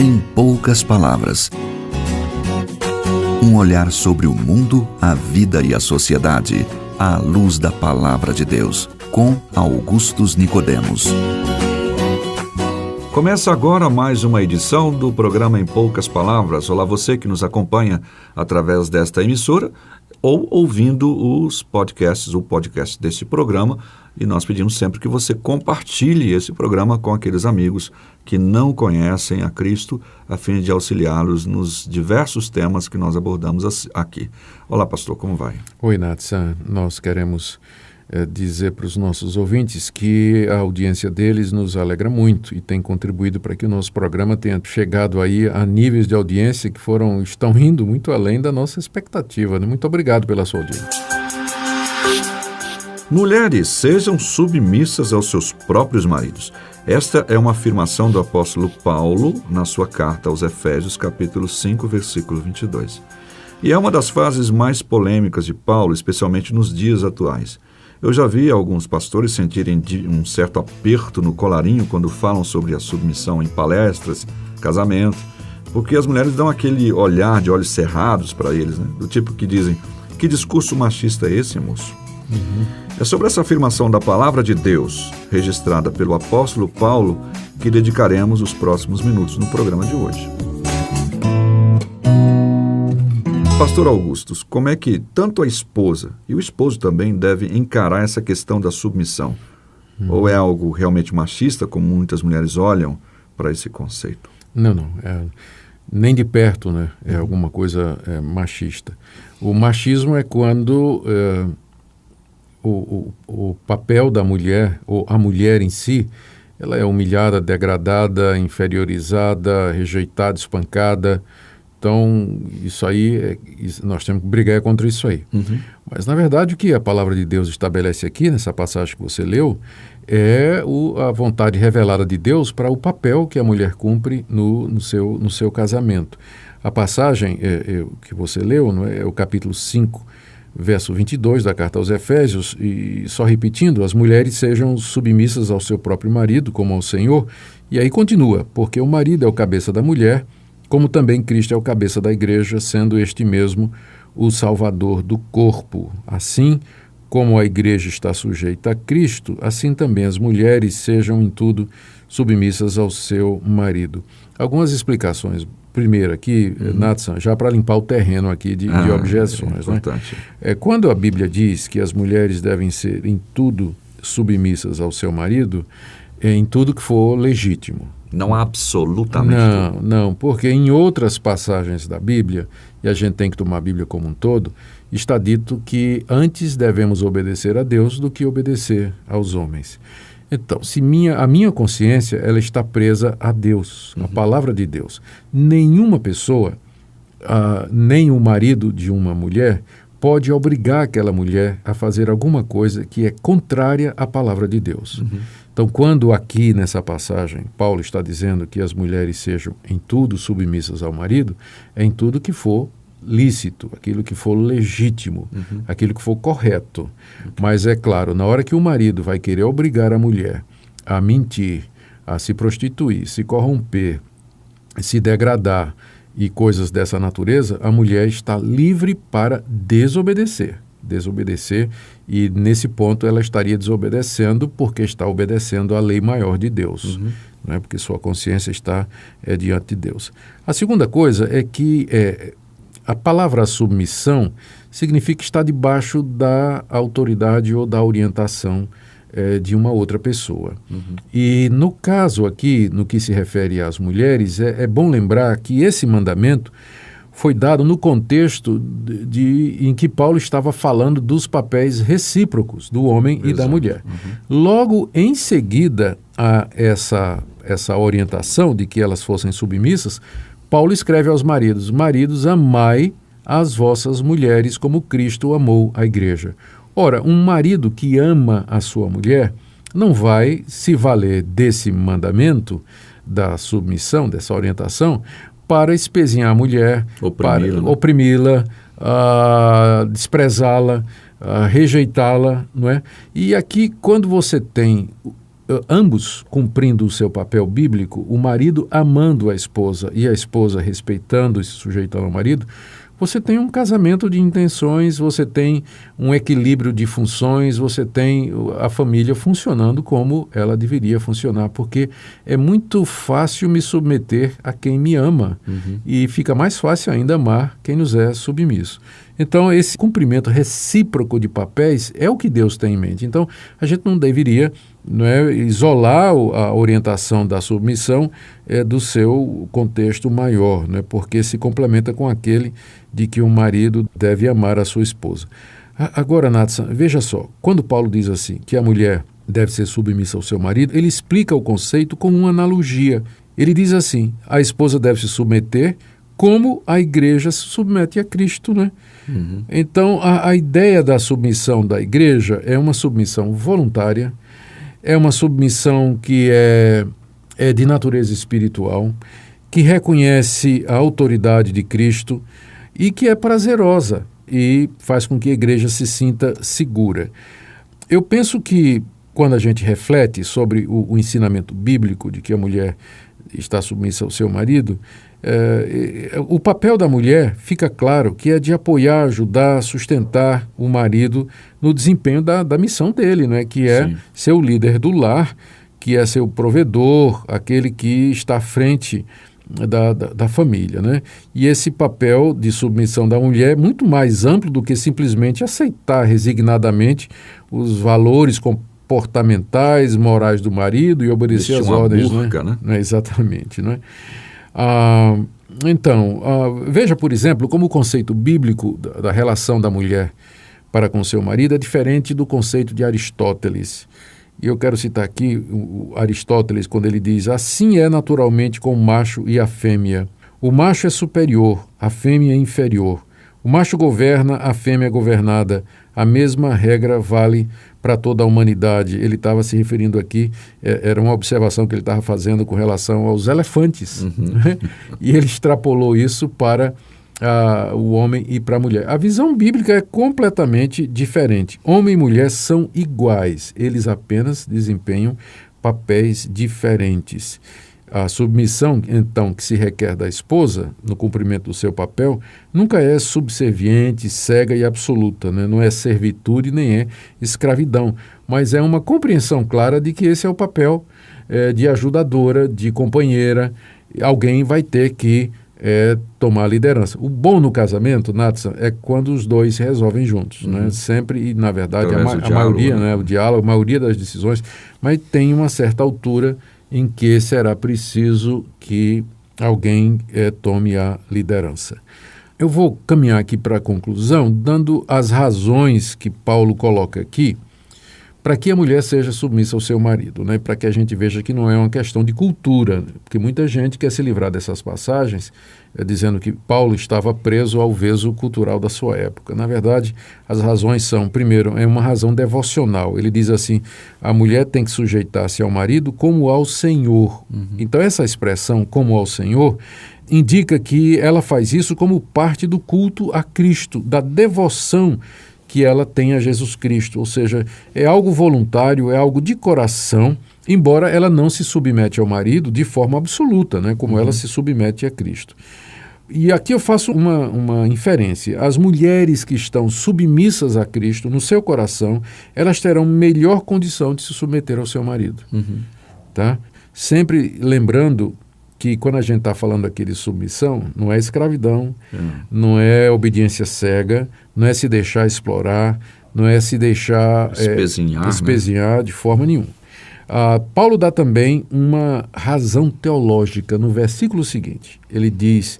Em poucas palavras. Um olhar sobre o mundo, a vida e a sociedade, à luz da Palavra de Deus, com Augustus Nicodemos. Começa agora mais uma edição do programa Em Poucas Palavras. Olá, você que nos acompanha através desta emissora ou ouvindo os podcasts, o podcast deste programa. E nós pedimos sempre que você compartilhe esse programa com aqueles amigos que não conhecem a Cristo, a fim de auxiliá-los nos diversos temas que nós abordamos aqui. Olá, pastor, como vai? Oi, Natsan. Nós queremos dizer para os nossos ouvintes que a audiência deles nos alegra muito e tem contribuído para que o nosso programa tenha chegado aí a níveis de audiência que estão indo muito além da nossa expectativa. Muito obrigado pela sua audiência. Mulheres, sejam submissas aos seus próprios maridos. Esta é uma afirmação do apóstolo Paulo na sua carta aos Efésios, capítulo 5, versículo 22. E é uma das frases mais polêmicas de Paulo, especialmente nos dias atuais. Eu já vi alguns pastores sentirem um certo aperto no colarinho quando falam sobre a submissão em palestras, casamento, porque as mulheres dão aquele olhar de olhos cerrados para eles, né? Do tipo que dizem, que discurso machista é esse, moço? É sobre essa afirmação da Palavra de Deus, registrada pelo apóstolo Paulo, que dedicaremos os próximos minutos no programa de hoje. Pastor Augustus, como é que tanto a esposa e o esposo também devem encarar essa questão da submissão? Ou é algo realmente machista, como muitas mulheres olham para esse conceito? Não. Nem de perto, né? É alguma coisa machista. O machismo é quando o papel da mulher, ou a mulher em si, ela é humilhada, degradada, inferiorizada, rejeitada, espancada. Então, isso aí, nós temos que brigar contra isso aí. Mas, na verdade, o que a Palavra de Deus estabelece aqui, nessa passagem que você leu, é a vontade revelada de Deus para o papel que a mulher cumpre no seu casamento. A passagem que você leu, não é o capítulo 5, verso 22 da carta aos Efésios, e só repetindo, as mulheres sejam submissas ao seu próprio marido, como ao Senhor, e aí continua, porque o marido é o cabeça da mulher, como também Cristo é o cabeça da igreja, sendo este mesmo o salvador do corpo. Assim como a igreja está sujeita a Cristo, assim também as mulheres sejam em tudo submissas ao seu marido. Algumas explicações. Primeiro aqui, Natsan, já para limpar o terreno aqui de objeções. Né? Quando a Bíblia diz que as mulheres devem ser em tudo submissas ao seu marido, em tudo que for legítimo. Não absolutamente tudo. Não, porque em outras passagens da Bíblia, e a gente tem que tomar a Bíblia como um todo, está dito que antes devemos obedecer a Deus do que obedecer aos homens. Então, se a minha consciência ela está presa a Deus, a palavra de Deus, nenhuma pessoa, nem o marido de uma mulher, pode obrigar aquela mulher a fazer alguma coisa que é contrária à palavra de Deus. Então, quando aqui nessa passagem Paulo está dizendo que as mulheres sejam em tudo submissas ao marido, é em tudo que for lícito, aquilo que for legítimo, aquilo que for correto. Mas é claro, na hora que o marido vai querer obrigar a mulher a mentir, a se prostituir, se corromper, se degradar e coisas dessa natureza, a mulher está livre para desobedecer, e nesse ponto ela estaria desobedecendo porque está obedecendo à lei maior de Deus, né? Porque sua consciência está diante de Deus. A segunda coisa é que a palavra submissão significa estar debaixo da autoridade ou da orientação de uma outra pessoa. E no caso aqui, no que se refere às mulheres, é bom lembrar que esse mandamento foi dado no contexto em que Paulo estava falando dos papéis recíprocos do homem e da mulher. Logo em seguida a essa orientação de que elas fossem submissas, Paulo escreve aos maridos: maridos, amai as vossas mulheres como Cristo amou a igreja. Ora, um marido que ama a sua mulher não vai se valer desse mandamento, da submissão, dessa orientação, para espezinhar a mulher, para oprimí-la, desprezá-la, rejeitá-la, não é? E aqui, quando você tem ambos cumprindo o seu papel bíblico, o marido amando a esposa e a esposa respeitando e se sujeitando ao marido, você tem um casamento de intenções, você tem um equilíbrio de funções, você tem a família funcionando como ela deveria funcionar, porque é muito fácil me submeter a quem me ama e fica mais fácil ainda amar quem nos é submisso. Então, esse cumprimento recíproco de papéis é o que Deus tem em mente. Então, a gente não deveria isolar a orientação da submissão do seu contexto maior, porque se complementa com aquele de que o marido deve amar a sua esposa. Agora, Nathan, veja só, quando Paulo diz assim, que a mulher deve ser submissa ao seu marido, ele explica o conceito com uma analogia. Ele diz assim, a esposa deve se submeter como a igreja se submete a Cristo, Então, a ideia da submissão da igreja é uma submissão voluntária, é uma submissão que é de natureza espiritual, que reconhece a autoridade de Cristo e que é prazerosa e faz com que a igreja se sinta segura. Eu penso que quando a gente reflete sobre o ensinamento bíblico de que a mulher está submissa ao seu marido, o papel da mulher fica claro que é de apoiar, ajudar, sustentar o marido no desempenho da missão dele, que é ser o líder do lar, que é ser o provedor, aquele que está à frente da família. E esse papel de submissão da mulher é muito mais amplo do que simplesmente aceitar resignadamente os valores comportamentais, morais do marido e obedecer às ordens. Burca, Exatamente. Então, veja, por exemplo, como o conceito bíblico da relação da mulher para com seu marido é diferente do conceito de Aristóteles. E eu quero citar aqui o Aristóteles quando ele diz: assim é naturalmente com o macho e a fêmea. O macho é superior, a fêmea é inferior. O macho governa, a fêmea é governada. A mesma regra vale para toda a humanidade. Ele estava se referindo aqui, era uma observação que ele estava fazendo com relação aos elefantes. E ele extrapolou isso para o homem e para a mulher. A visão bíblica é completamente diferente. Homem e mulher são iguais, eles apenas desempenham papéis diferentes. A submissão, então, que se requer da esposa no cumprimento do seu papel, nunca é subserviente, cega e absoluta, Não é servitude nem é escravidão, mas é uma compreensão clara de que esse é o papel de ajudadora, de companheira. Alguém vai ter que tomar a liderança. O bom no casamento, Nathan, é quando os dois se resolvem juntos, Sempre, e na verdade, a maioria, o diálogo, a maioria das decisões, mas tem uma certa altura em que será preciso que alguém tome a liderança. Eu vou caminhar aqui para a conclusão, dando as razões que Paulo coloca aqui para que a mulher seja submissa ao seu marido, para que a gente veja que não é uma questão de cultura, porque muita gente quer se livrar dessas passagens dizendo que Paulo estava preso ao veso cultural da sua época. Na verdade, as razões são, primeiro, é uma razão devocional. Ele diz assim, a mulher tem que sujeitar-se ao marido como ao Senhor. Então, essa expressão, como ao Senhor, indica que ela faz isso como parte do culto a Cristo, da devoção que ela tem a Jesus Cristo, ou seja, é algo voluntário, é algo de coração, embora ela não se submete ao marido de forma absoluta, como ela se submete a Cristo. E aqui eu faço uma inferência. As mulheres que estão submissas a Cristo, no seu coração, elas terão melhor condição de se submeter ao seu marido. Tá? Sempre lembrando que quando a gente está falando aqui de submissão, não é escravidão, não é obediência cega, não é se deixar explorar, não é se deixar espezinhar de forma nenhuma. Paulo dá também uma razão teológica no versículo seguinte. Ele diz,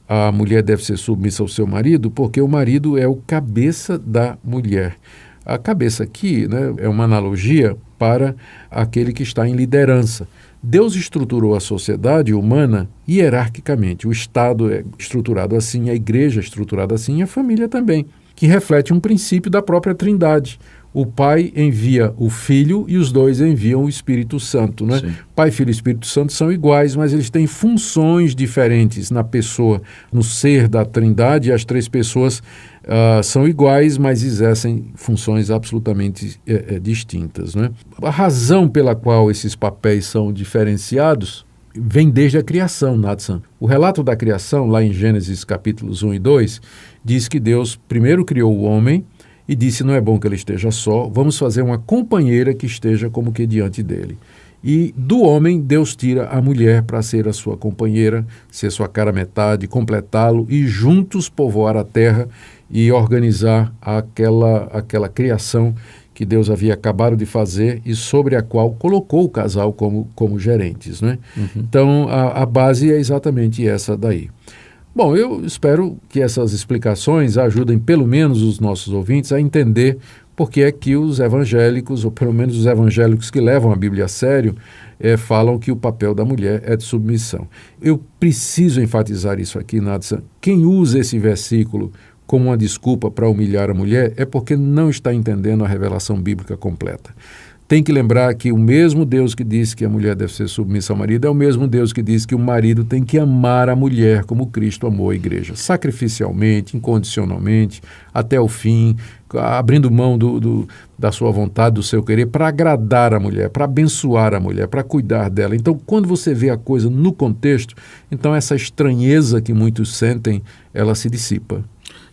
a mulher deve ser submissa ao seu marido porque o marido é o cabeça da mulher. A cabeça aqui, é uma analogia para aquele que está em liderança. Deus estruturou a sociedade humana hierarquicamente. O Estado é estruturado assim, a igreja é estruturada assim e a família também, que reflete um princípio da própria Trindade. o Pai envia o Filho e os dois enviam o Espírito Santo, né? Sim. Pai, Filho e Espírito Santo são iguais, mas eles têm funções diferentes na pessoa, no ser da Trindade. As três pessoas são iguais, mas exercem funções absolutamente distintas, né? A razão pela qual esses papéis são diferenciados vem desde a criação, Natsan. O relato da criação, lá em Gênesis capítulos 1 e 2, diz que Deus primeiro criou o homem e disse: não é bom que ele esteja só, vamos fazer uma companheira que esteja como que diante dele. E do homem, Deus tira a mulher para ser a sua companheira, ser sua cara metade, completá-lo e juntos povoar a terra e organizar aquela criação que Deus havia acabado de fazer e sobre a qual colocou o casal como gerentes, né? Uhum. Então, a base é exatamente essa daí. Bom, eu espero que essas explicações ajudem pelo menos os nossos ouvintes a entender por que é que os evangélicos, ou pelo menos os evangélicos que levam a Bíblia a sério, falam que o papel da mulher é de submissão. Eu preciso enfatizar isso aqui, Natsan. Quem usa esse versículo como uma desculpa para humilhar a mulher é porque não está entendendo a revelação bíblica completa. Tem que lembrar que o mesmo Deus que disse que a mulher deve ser submissa ao marido é o mesmo Deus que diz que o marido tem que amar a mulher como Cristo amou a igreja, sacrificialmente, incondicionalmente, até o fim, abrindo mão da sua vontade, do seu querer, para agradar a mulher, para abençoar a mulher, para cuidar dela. Então, quando você vê a coisa no contexto, então essa estranheza que muitos sentem, ela se dissipa.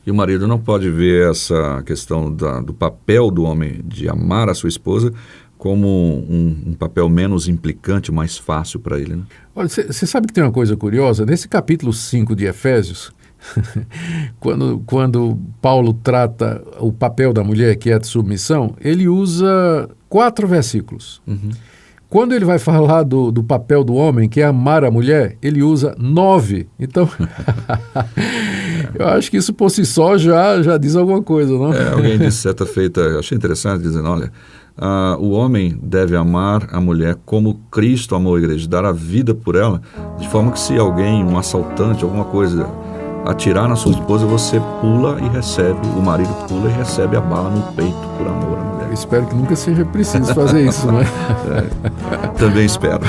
E o marido não pode ver essa questão do papel do homem de amar a sua esposa como um papel menos implicante, mais fácil para ele, né? Olha, você sabe que tem uma coisa curiosa? Nesse capítulo 5 de Efésios, quando Paulo trata o papel da mulher, que é a de submissão, ele usa 4 versículos. Uhum. Quando ele vai falar do papel do homem, que é amar a mulher, ele usa 9. Então, eu acho que isso por si só já diz alguma coisa, não? Alguém disse certa feita, eu achei interessante, dizendo, olha, o homem deve amar a mulher como Cristo amou a igreja, dar a vida por ela, de forma que se alguém, um assaltante, alguma coisa, atirar na sua esposa, você pula e recebe, o marido pula e recebe a bala no peito por amor à mulher. Eu espero que nunca seja preciso fazer isso, né? Também espero.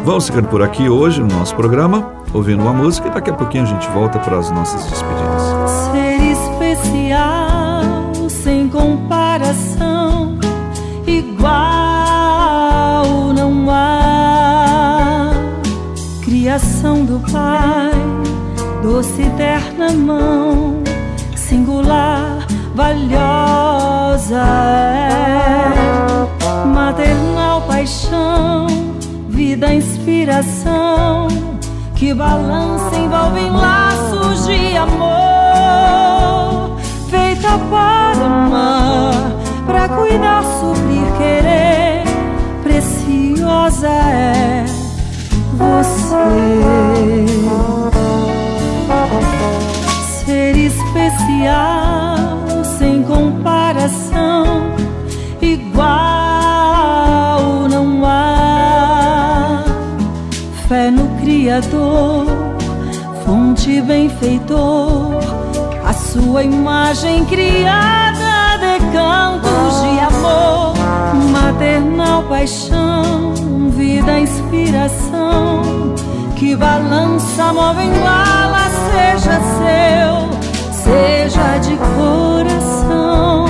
Vamos ficando por aqui hoje no nosso programa, ouvindo uma música, e daqui a pouquinho a gente volta para as nossas despedidas. Ser especial, sem comparação, igual não há. Criação do Pai, doce e terna mão, singular, valiosa é. Maternal paixão, vida, inspiração, que balança, envolve em laços de amor. Feita para amar, para cuidar, suprir, querer, preciosa é você. Ser especial, sem comparação, igual não há. Fé no Criador, fonte benfeitor, a sua imagem criada de cantos de amor. Maternal paixão, vida, inspiração, que balança, move, embala, seja seu, seja de coração.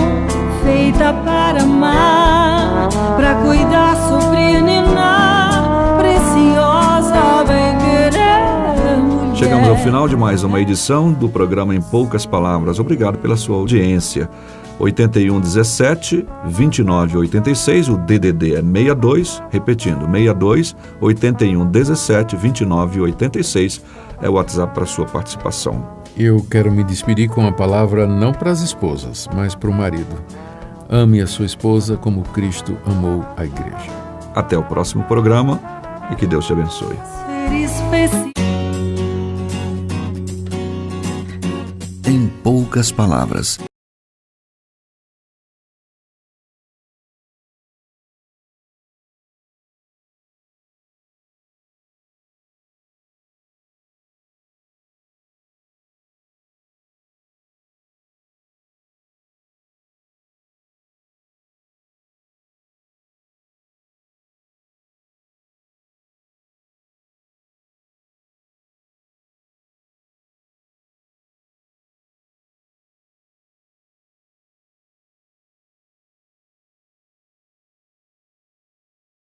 Feita para amar, para cuidar, suprir, ninar, preciosa, bem querer, mulher. Chegamos ao final de mais uma edição do programa Em Poucas Palavras. Obrigado pela sua audiência. 8117-2986, o DDD é 62, repetindo, 62 8117 2986 é o WhatsApp para sua participação. Eu quero me despedir com a palavra não para as esposas, mas para o marido. Ame a sua esposa como Cristo amou a igreja. Até o próximo programa e que Deus te abençoe. Em poucas palavras.